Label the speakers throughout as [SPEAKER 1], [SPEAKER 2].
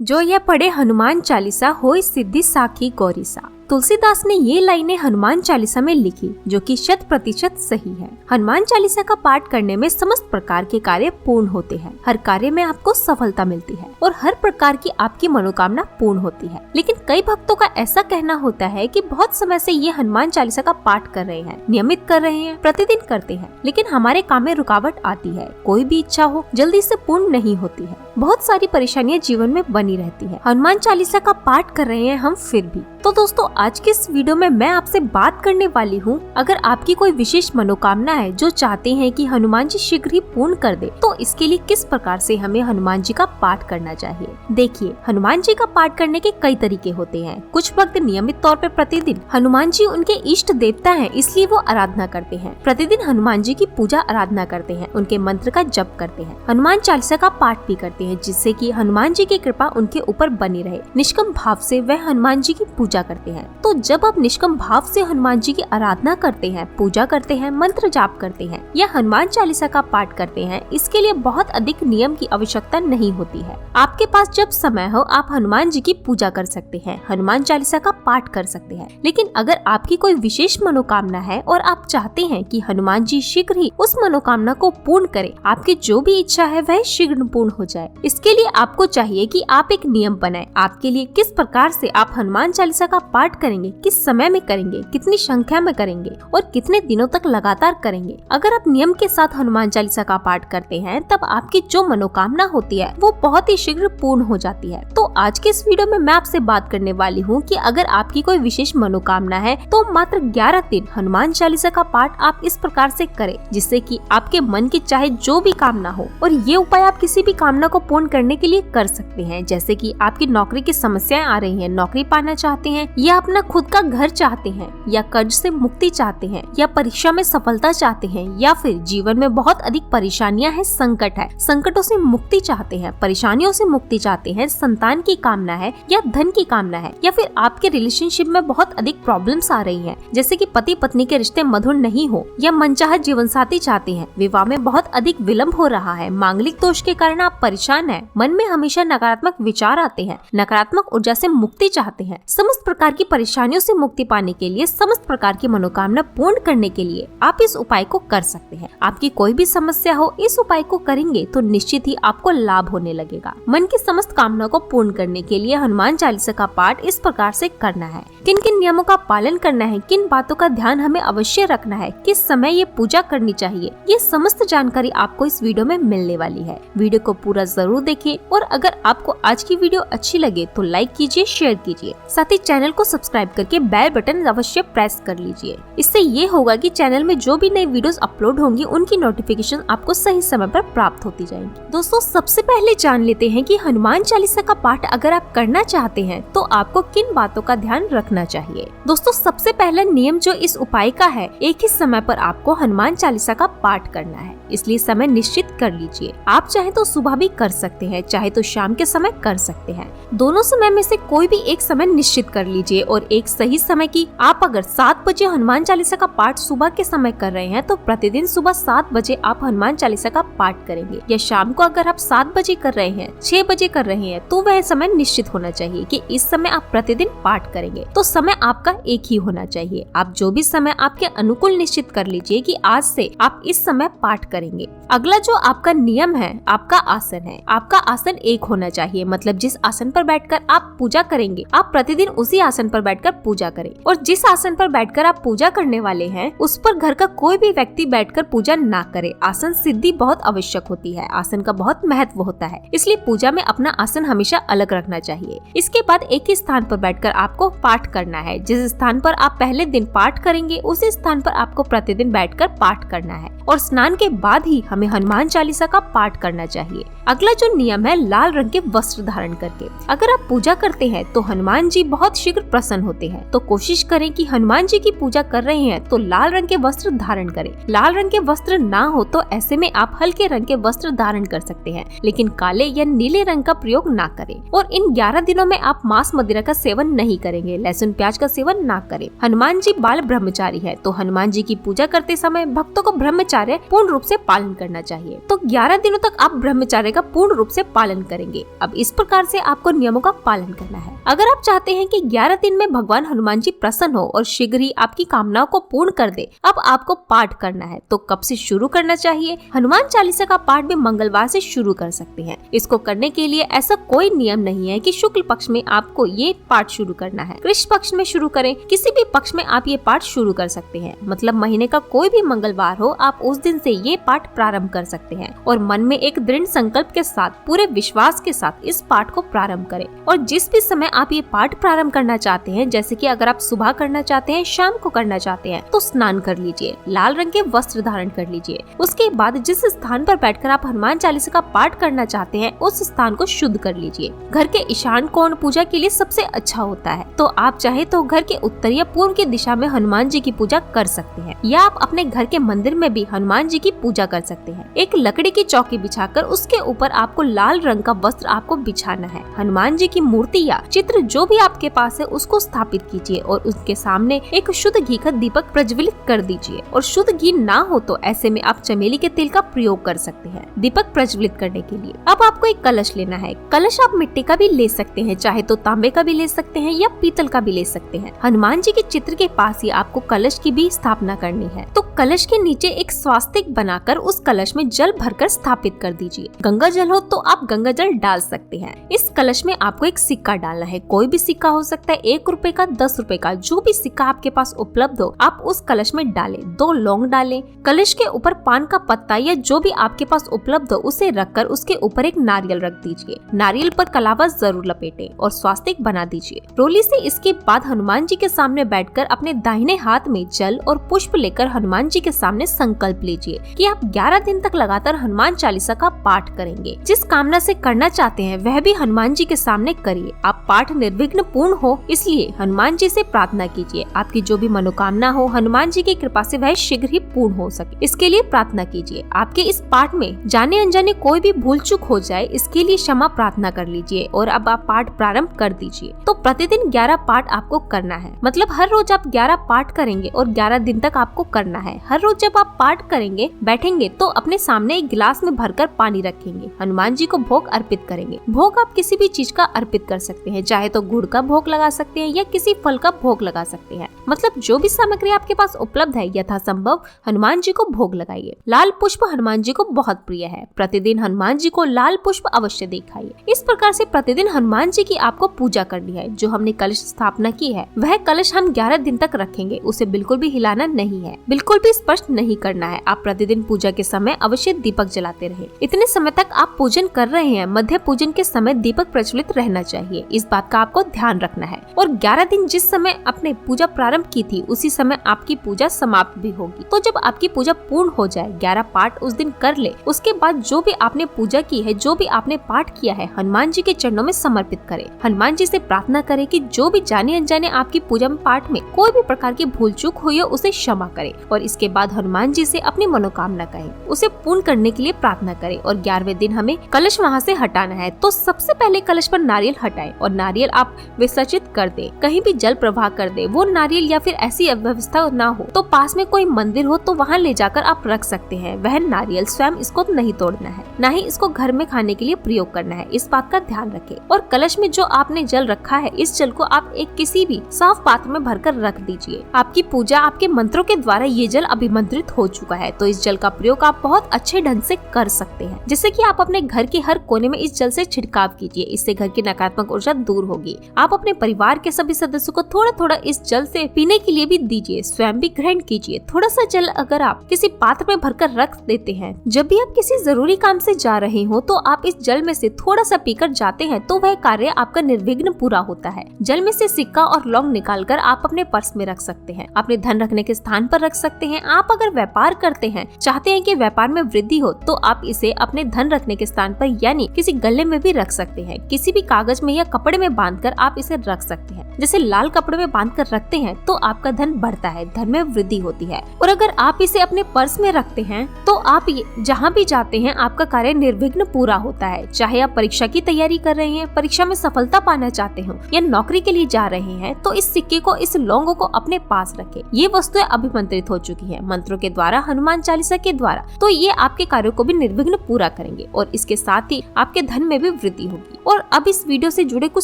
[SPEAKER 1] जो यह पढ़े हनुमान चालीसा होई सिद्धि साखी गौरीसा। तुलसीदास ने ये लाइनें हनुमान चालीसा में लिखी जो कि 100% सही है। हनुमान चालीसा का पाठ करने में समस्त प्रकार के कार्य पूर्ण होते हैं। हर कार्य में आपको सफलता मिलती है और हर प्रकार की आपकी मनोकामना पूर्ण होती है। लेकिन कई भक्तों का ऐसा कहना होता है कि बहुत समय से ये हनुमान चालीसा का पाठ कर रहे हैं, नियमित कर रहे हैं, प्रतिदिन करते हैं, लेकिन हमारे काम में रुकावट आती है। कोई भी इच्छा हो जल्दी से पूर्ण नहीं होती है। बहुत सारी परेशानियां जीवन में बनी रहती है। हनुमान चालीसा का पाठ कर रहे हैं हम फिर भी। तो दोस्तों, आज के इस वीडियो में मैं आपसे बात करने वाली हूँ, अगर आपकी कोई विशेष मनोकामना है जो चाहते हैं कि हनुमान जी शीघ्र ही पूर्ण कर दे, तो इसके लिए किस प्रकार से हमें हनुमान जी का पाठ करना चाहिए। देखिए, हनुमान जी का पाठ करने के कई तरीके होते हैं। कुछ भक्त नियमित तौर पर प्रतिदिन, हनुमान जी उनके इष्ट देवता हैं इसलिए वो आराधना करते हैं, प्रतिदिन हनुमान जी की पूजा आराधना करते हैं, उनके मंत्र का जप करते हैं, हनुमान चालीसा का पाठ भी करते हैं जिससे कि हनुमान जी की कृपा उनके ऊपर बनी रहे। निष्कम भाव से वह हनुमान जी की पूजा करते हैं। तो जब आप निष्कम भाव से हनुमान जी की आराधना करते हैं, पूजा करते हैं, मंत्र जाप करते हैं या हनुमान चालीसा का पाठ करते हैं, इसके लिए बहुत अधिक नियम की आवश्यकता नहीं होती है। आपके पास जब समय हो आप हनुमान जी की पूजा कर सकते हैं, हनुमान चालीसा का पाठ कर सकते हैं। लेकिन अगर आपकी कोई विशेष मनोकामना है और आप चाहते हैं कि हनुमान जी शीघ्र ही उस मनोकामना को पूर्ण करें, आपकी जो भी इच्छा है वह शीघ्र पूर्ण हो जाए, इसके लिए आपको चाहिए कि आप एक नियम बनाएं। आपके लिए किस प्रकार से आप हनुमान चालीसा का पाठ करेंगे, किस समय में करेंगे, कितनी संख्या में करेंगे और कितने दिनों तक लगातार करेंगे। अगर आप नियम के साथ हनुमान चालीसा का पाठ करते हैं तब आपकी जो मनोकामना होती है वो बहुत ही शीघ्र पूर्ण हो जाती है। तो आज के इस वीडियो में मैं आपसे बात करने वाली हूँ कि अगर आपकी कोई विशेष मनोकामना है तो मात्र 11 दिन हनुमान चालीसा का पाठ आप इस प्रकार से करें जिससे कि आपके मन की चाहे जो भी कामना हो। और ये उपाय आप किसी भी कामना को पूर्ण करने के लिए कर सकते हैं, जैसे कि आपकी नौकरी की समस्याएं आ रही हैं, नौकरी पाना चाहते हैं या अपना खुद का घर चाहते हैं या कर्ज से मुक्ति चाहते हैं या परीक्षा में सफलता चाहते हैं या फिर जीवन में बहुत अधिक परेशानियां हैं, संकट है, संकटों से मुक्ति चाहते हैं, परेशानियों से मुक्ति चाहते हैं, संतान की कामना है या धन की कामना है या फिर आपके रिलेशनशिप में बहुत अधिक प्रॉब्लम्स आ रही हैं, जैसे कि पति पत्नी के रिश्ते मधुर नहीं हो या मनचाहा जीवन साथी चाहते हैं, विवाह में बहुत अधिक विलम्ब हो रहा है, मांगलिक दोष के कारण आप परेशान हैं, मन में हमेशा नकारात्मक विचार आते हैं, नकारात्मक ऊर्जा से मुक्ति चाहते हैं, समस्त प्रकार की परेशानियों से मुक्ति पाने के लिए, समस्त प्रकार की मनोकामना पूर्ण करने के लिए आप इस उपाय को कर सकते हैं। आपकी कोई भी समस्या हो, इस उपाय को करेंगे तो निश्चित ही आपको लाभ होने लगेगा। मन की समस्त कामना को पूर्ण करने के लिए हनुमान चालीसा का पाठ इस प्रकार से करना है। किन किन नियमों का पालन करना है, किन बातों का ध्यान हमें अवश्य रखना है, किस समय ये पूजा करनी चाहिए, ये समस्त जानकारी आपको इस वीडियो में मिलने वाली है। वीडियो को पूरा जरूर देखिए और अगर आपको आज की वीडियो अच्छी लगे तो लाइक कीजिए, शेयर कीजिए, साथ ही चैनल को सब्सक्राइब करके बेल बटन अवश्य प्रेस कर लीजिए। इससे ये होगा कि चैनल में जो भी नई वीडियोस अपलोड होंगी उनकी नोटिफिकेशन आपको सही समय पर प्राप्त होती जाएंगी। दोस्तों, सबसे पहले जान लेते हैं कि हनुमान चालीसा का पाठ अगर आप करना चाहते हैं तो आपको किन बातों का ध्यान रखना चाहिए। दोस्तों, सबसे पहला नियम जो इस उपाय का है, एक ही समय पर आपको हनुमान चालीसा का पाठ करना है, इसलिए समय निश्चित कर लीजिए। आप चाहे तो सुबह भी कर सकते हैं, चाहे तो शाम के समय कर सकते हैं। दोनों समय में से कोई भी एक समय निश्चित कर लीजिए और एक सही समय की। आप अगर 7 बजे हनुमान चालीसा का पाठ सुबह के समय कर रहे हैं तो प्रतिदिन सुबह 7 बजे आप हनुमान चालीसा का पाठ करेंगे, या शाम को अगर आप 7 बजे कर रहे हैं, 6 बजे कर रहे हैं, तो वह समय निश्चित होना चाहिए कि इस समय आप प्रतिदिन पाठ करेंगे। तो समय आपका एक ही होना चाहिए। आप जो भी समय आपके अनुकूल निश्चित कर लीजिए कि आज से आप इस समय पाठ करेंगे। अगला जो आपका नियम है, आपका आसन है। आपका आसन एक होना चाहिए, मतलब जिस आसन पर बैठकर आप पूजा करेंगे आप प्रतिदिन उसी आसन पर बैठकर पूजा करें। और जिस आसन पर बैठकर आप पूजा करने वाले हैं उस पर घर का कोई भी व्यक्ति बैठकर पूजा ना करे। आसन सिद्धि बहुत आवश्यक होती है, आसन का बहुत महत्व होता है, इसलिए पूजा में अपना आसन हमेशा अलग रखना चाहिए। इसके बाद एक ही स्थान पर बैठकर आपको पाठ करना है। जिस स्थान पर आप पहले दिन पाठ करेंगे उसी स्थान पर आपको प्रतिदिन बैठकर पाठ करना है और स्नान के बाद ही हमें हनुमान चालीसा का पाठ करना चाहिए। अगला जो नियम है, लाल रंग के वस्त्र धारण करके। अगर आप पूजा करते हैं तो हनुमान जी बहुत शीघ्र प्रसन्न होते हैं, तो कोशिश करें कि हनुमान जी की पूजा कर रहे हैं तो लाल रंग के वस्त्र धारण करें। लाल रंग के वस्त्र ना हो तो ऐसे में आप हल्के रंग के वस्त्र धारण कर सकते हैं, लेकिन काले या नीले रंग का प्रयोग ना करें। और इन 11 दिनों में आप मांस मदिरा का सेवन नहीं करेंगे, लहसुन प्याज का सेवन ना करें। हनुमान जी बाल ब्रह्मचारी है, तो हनुमान जी की पूजा करते समय भक्तों को ब्रह्मचर्य पूर्ण रूप से पालन करना चाहिए। तो 11 दिनों तक आप ब्रह्मचर्य का पूर्ण रूप से पालन करेंगे। अब इस प्रकार से आपको नियमों का पालन करना है। अगर आप चाहते हैं कि 11 दिन में भगवान हनुमान जी प्रसन्न हो और शीघ्र ही आपकी कामनाओं को पूर्ण कर दे, अब आपको पाठ करना है। तो कब से शुरू करना चाहिए? हनुमान चालीसा का पाठ भी मंगलवार से शुरू कर सकते हैं। इसको करने के लिए ऐसा कोई नियम नहीं है कि शुक्ल पक्ष में आपको ये पाठ शुरू करना है, कृष्ण पक्ष में शुरू करें, किसी भी पक्ष में आप ये पाठ शुरू कर सकते हैं। मतलब महीने का कोई भी मंगलवार हो, आप उस दिन से ये पाठ प्रारंभ कर सकते हैं और मन में एक दृढ़ संकल्प के साथ, पूरे विश्वास के साथ इस पाठ को प्रारंभ करें। और जिस भी समय आप ये पाठ प्रारंभ करना चाहते हैं, जैसे कि अगर आप सुबह करना चाहते हैं, शाम को करना चाहते हैं, तो स्नान कर लीजिए, लाल रंग के वस्त्र धारण कर लीजिए। उसके बाद जिस स्थान पर बैठकर आप हनुमान चालीसा का पाठ करना चाहते हैं, उस स्थान को शुद्ध कर लीजिए। घर के ईशान कोण पूजा के लिए सबसे अच्छा होता है, तो आप चाहे तो घर के उत्तर या पूर्व की दिशा में हनुमान जी की पूजा कर सकते हैं, या आप अपने घर के मंदिर में भी हनुमान जी की पूजा कर सकते हैं। एक लकड़ी की चौकी बिछाकर उसके ऊपर आपको लाल रंग का वस्त्र आपको बिछाना है। हनुमान जी की मूर्ति या चित्र जो भी आपके पास है उसको स्थापित कीजिए और उसके सामने एक शुद्ध घी का दीपक प्रज्वलित कर दीजिए। और शुद्ध घी ना हो तो ऐसे में आप चमेली के तेल का प्रयोग कर सकते हैं दीपक प्रज्वलित करने के लिए। अब आपको एक कलश लेना है। कलश आप मिट्टी का भी ले सकते हैं, चाहे तो तांबे का भी ले सकते हैं या पीतल का भी ले सकते हैं। हनुमान जी के चित्र के पास ही आपको कलश की भी स्थापना करनी है। तो कलश के नीचे एक स्वास्तिक बनाकर उस कलश में जल भरकर स्थापित कर दीजिए। गंगा जल हो तो आप गंगा जल डाल सकते हैं। इस कलश में आपको एक सिक्का डालना है, कोई भी सिक्का हो सकता है, 1 रुपए का, 10 रुपए का, जो भी सिक्का आपके पास उपलब्ध हो आप उस कलश में डालें। 2 लौंग डालें। कलश के ऊपर पान का पत्ता या जो भी आपके पास उपलब्ध हो उसे रखकर उसके ऊपर एक नारियल रख दीजिए। नारियल पर कलावा जरूर लपेटें और स्वास्तिक बना दीजिए रोली से। इसके बाद हनुमान जी के सामने बैठकर अपने दाहिने हाथ में जल और पुष्प लेकर हनुमान जी के सामने संकल्प लीजिए कि आप 11 दिन तक लगातार हनुमान चालीसा का पाठ करेंगे। जिस कामना से करना चाहते हैं वह भी हनुमान जी के सामने करिए। आप पाठ निर्विघ्न पूर्ण हो इसलिए हनुमान जी से प्रार्थना कीजिए। आपकी जो भी मनोकामना हो हनुमान जी की कृपा से वह शीघ्र ही पूर्ण हो सके, इसके लिए प्रार्थना कीजिए। आपके इस पाठ में जाने अनजाने कोई भी भूल चूक हो जाए इसके लिए क्षमा प्रार्थना कर लीजिए और अब आप पाठ प्रारंभ कर दीजिए। तो प्रतिदिन 11 पाठ आपको करना है, मतलब हर रोज आप 11 पाठ करेंगे और 11 दिन तक आपको करना है। हर रोज जब आप पाठ करेंगे बैठेंगे तो अपने सामने एक गिलास में भरकर पानी रखेंगे, हनुमान जी को भोग अर्पित करेंगे। भोग आप किसी भी चीज का अर्पित कर सकते हैं, चाहे तो गुड़ का भोग लगा सकते हैं या किसी फल का भोग लगा सकते हैं। मतलब जो भी सामग्री आपके पास उपलब्ध है यथासंभव हनुमान जी को भोग लगाइए। लाल पुष्प हनुमान जी को बहुत प्रिय है, प्रतिदिन हनुमान जी को लाल पुष्प अवश्य दिखाइए। इस प्रकार से प्रतिदिन हनुमान जी की आपको पूजा करनी है। जो हमने कलश स्थापना की है वह कलश हम 11 दिन तक रखेंगे, उसे बिल्कुल भी हिलाना नहीं है, बिल्कुल भी स्पर्श नहीं करना है। आप प्रतिदिन पूजा के समय अवश्य दीपक जलाते रहे। इतने समय तक आप पूजन कर रहे हैं, मध्य पूजन के समय दीपक प्रज्वलित रहना चाहिए, इस बात का आपको ध्यान रखना है। और 11 दिन जिस समय आपने पूजा प्रारंभ की थी उसी समय आपकी पूजा समाप्त भी होगी। तो जब आपकी पूजा पूर्ण हो जाए, 11 पाठ उस दिन कर ले, उसके बाद जो भी आपने पूजा की है, जो भी आपने पाठ किया है हनुमान जी के चरणों में समर्पित करें। हनुमान जी से प्रार्थना करें कि जो भी जाने अनजाने आपकी पूजा में पाठ में कोई भी प्रकार की भूल चूक हुई हो उसे क्षमा करें और इसके बाद हनुमान जी से अपनी मनोकामना कहें, उसे पूर्ण करने के लिए प्रार्थना करें। और 11वें दिन हमें कलश वहाँ से हटाना है। तो सबसे पहले कलश पर नारियल हटाएं और नारियल आप विसर्जित कर दे, कहीं भी जल प्रवाह कर दे। वो नारियल या फिर ऐसी व्यवस्था ना हो तो पास में कोई मंदिर हो तो वहाँ ले जाकर आप रख सकते हैं। वह नारियल स्वयं इसको नहीं तोड़ना है, न ही इसको घर में खाने के लिए प्रयोग करना है, इस बात का ध्यान रखें। और कलश में जो आपने जल रखा है इस जल को आप एक किसी भी साफ पात्र में भरकर रख दीजिए। आपकी पूजा आपके मंत्रों के द्वारा ये जल अभिमंत्रित हो चुका है, तो इस जल का प्रयोग आप बहुत अच्छे ढंग से कर सकते हैं। जैसे कि आप अपने घर के हर कोने में इस जल से छिड़काव कीजिए, इससे घर की नकारात्मक ऊर्जा दूर होगी। आप अपने परिवार के सभी सदस्यों को थोड़ा थोड़ा इस जल से पीने के लिए भी दीजिए, स्वयं भी ग्रहण कीजिए। थोड़ा सा जल अगर आप किसी पात्र में भरकर रख देते हैं, जब भी आप किसी जरूरी काम से जा रहे हो तो आप इस जल में से थोड़ा सा पीकर जाते हैं तो वह कार्य आपका निर्विघ्न पूरा होता है। जल में से सिक्का और लौंग निकालकर आप अपने पर्स में रख सकते हैं, अपने धन रखने के स्थान पर रख सकते हैं। आप अगर व्यापार करते हैं, चाहते हैं कि व्यापार में वृद्धि हो, तो आप इसे अपने धन रखने के स्थान पर यानी किसी गले में भी रख सकते हैं। किसी भी कागज में या कपड़े में बांधकर आप इसे रख सकते हैं। जैसे लाल कपड़े में बांधकर रखते हैं तो आपका धन बढ़ता है, धन में वृद्धि होती है। और अगर आप इसे अपने पर्स में रखते हैं तो आप जहाँ भी जाते हैं आपका कार्य निर्विघ्न पूरा होता है। चाहे आप परीक्षा की तैयारी कर रहे हैं, परीक्षा में सफलता पाना चाहते हो या नौकरी के लिए जा रहे हैं तो इस सिक्के को, इस लौंगों को अपने पास रखें। ये वस्तुएं अभिमंत्रित हो चुकी हैं मंत्रों के द्वारा, हनुमान चालीसा के द्वारा, तो ये आपके कार्यों को भी निर्विघ्न पूरा करेंगे और इसके साथ ही आपके धन में भी वृद्धि होगी। और अब इस वीडियो से जुड़े कुछ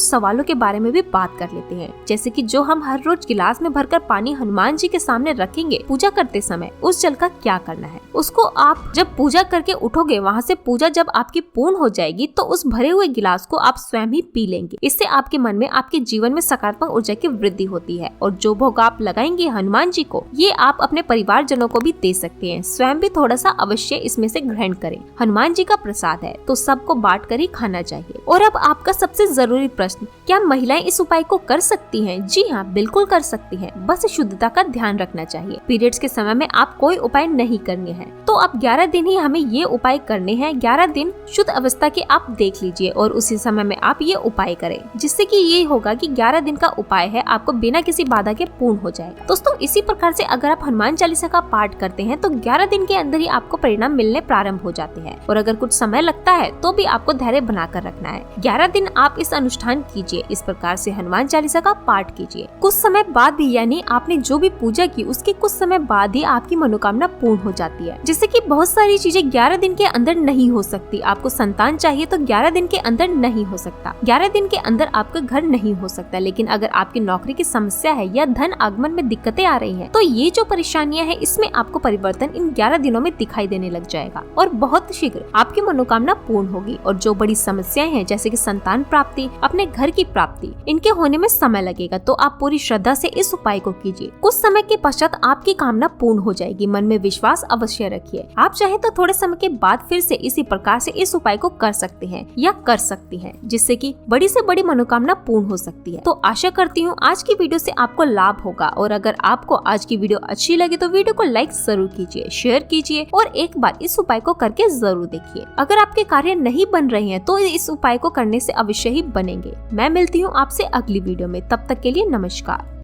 [SPEAKER 1] सवालों के बारे में भी बात कर लेते हैं, जैसे कि जो हम हर रोज गिलास में भरकर पानी हनुमान जी के सामने रखेंगे पूजा करते समय, उस जल का क्या करना है। उसको आप जब पूजा करके उठोगे, वहाँ से पूजा जब आपकी पूर्ण हो जाएगी तो उस भरे हुए गिलास को आप स्वयं ही पी लेंगे। इससे आपके मन में, आपके जीवन में सकारात्मक ऊर्जा की वृद्धि होती है। और जो भोग आप लगाएंगे हनुमान जी को, ये आप अपने परिवार जनों को भी दे सकते हैं। स्वयं भी थोड़ा सा अवश्य इसमें से ग्रहण करें। हनुमान जी का प्रसाद है तो सबको बांट कर ही खाना चाहिए। और अब आपका सबसे जरूरी प्रश्न, क्या महिलाएं इस उपाय को कर सकती हैं? जी हाँ, बिल्कुल कर सकती हैं। बस शुद्धता का ध्यान रखना चाहिए। पीरियड्स के समय में आप कोई उपाय नहीं करने हैं, तो अब 11 दिन ही हमें ये उपाय करने हैं। 11 दिन शुद्ध अवस्था के आप देख लीजिए और उसी समय में आप ये उपाय करें, जिससे कि ये होगा कि 11 दिन का उपाय है, आपको बिना किसी बाधा के पूर्ण हो जाएगा। दोस्तों, इसी प्रकार से अगर आप हनुमान चालीसा का पाठ करते हैं तो 11 दिन के अंदर ही आपको परिणाम मिलने प्रारंभ हो जाते हैं। और अगर कुछ समय लगता है तो भी आपको धैर्य बनाकर रखना है। 11 दिन आप इस अनुष्ठान कीजिए, इस प्रकार से हनुमान चालीसा का पाठ कीजिए। कुछ समय बाद भी, यानी आपने जो भी पूजा की उसके कुछ समय बाद ही आपकी मनोकामना पूर्ण हो जाती है। जैसे कि बहुत सारी चीजें 11 दिन के अंदर नहीं हो सकती। आपको संतान चाहिए तो 11 दिन के अंदर नहीं हो सकता, 11 दिन के अंदर आपका घर नहीं हो सकता। लेकिन अगर आपकी नौकरी की समस्या है या धन आगमन में दिक्कतें आ रही हैं, तो ये जो परेशानियां हैं इसमें आपको परिवर्तन इन 11 दिनों में दिखाई देने लग जाएगा और बहुत शीघ्र आपकी मनोकामना पूर्ण होगी। और जो बड़ी समस्याएं हैं जैसे कि संतान प्राप्ति, अपने घर की प्राप्ति, इनके होने में समय लगेगा, तो आप पूरी श्रद्धा से इस उपाय को कीजिए। कुछ समय के पश्चात आपकी कामना पूर्ण हो जाएगी। मन में विश्वास अवश्य रखिए। आप चाहे तो थोड़े समय के बाद फिर से इसी प्रकार से इस उपाय को कर सकते हैं या कर सकती हैं, जिससे कि बड़ी से बड़ी मनोकामना पूर्ण हो सकती है। तो आशा करती हूँ आज की वीडियो से आपको लाभ होगा। और अगर आपको आज की वीडियो अच्छी लगी तो वीडियो को लाइक जरूर कीजिए, शेयर कीजिए और एक बार इस उपाय को करके जरूर देखिए। अगर आपके कार्य नहीं बन रहे हैं तो इस उपाय को करने से अवश्य ही बनेंगे। मैं मिलती हूँ आपसे अगली वीडियो में, तब तक के लिए नमस्कार।